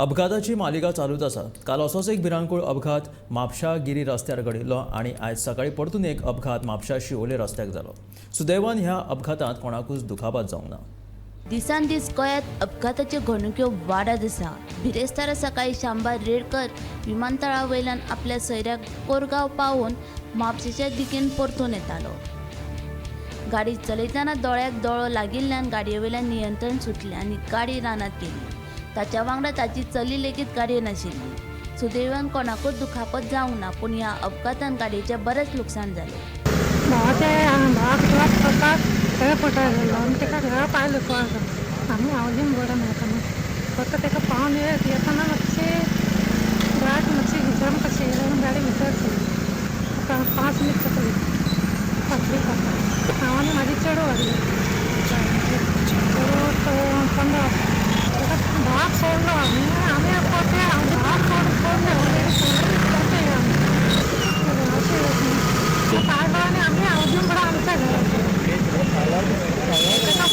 अपघाताची मालिका चालूच आसा. काल असोच एक भिरांकूळ अपघात म्हापशा गिरी रस्त्यार घडिल्लो आनी आयज सकाळी परतून एक अपघात म्हापशा शिवोले रस्त्याक जालो. सुदैवान ह्या अपघातांत कोणाकूच दुखापत जावंक ना. दिसान दीस गोंयांत अपघाताच्यो घडणुक्यो वाडत आसा. बिरेस्तारा सकाळी शांबार रेडकर विमानतळा वयल्यान आपल्या सयऱ्याक कोरगांव पावोवन म्हापशेच्या दिकेन परतून येतालो. गाडी चलयतना दोळ्याक दोळो लागिल्ल्यान गाडये वयल्यान नियंत्रण सुटलें आनी गाडी रानांत गेली. ताच्या वांगडा ताची चली लेगीत गाडयेन आशिल्ली. सुदैवान कोणाकूच दुखापत जावंक ना, पूण ह्या अपघातान गाडयेचें बरेंच लुकसाण जालें. भावाक ड्रॉप करपाक थंय पटय गेलो आनी ताका घरा पावलो कोळगांव. आमी हावजींग बोर्डान वताना फक्त ताका पावून येताना मातशें गाडी मातशी भितर कशी येयली गाडी भितर चलली. 5 मिनट चकली फाटली हांव आनी म्हाजी चेडूं हाडली. चेडूं 15 ताका भावाक सोडलो आमी पोटे भावाक सोडले अशें पावलो आनी आमी हावजींग बोर्डान आमच्या घरा ताका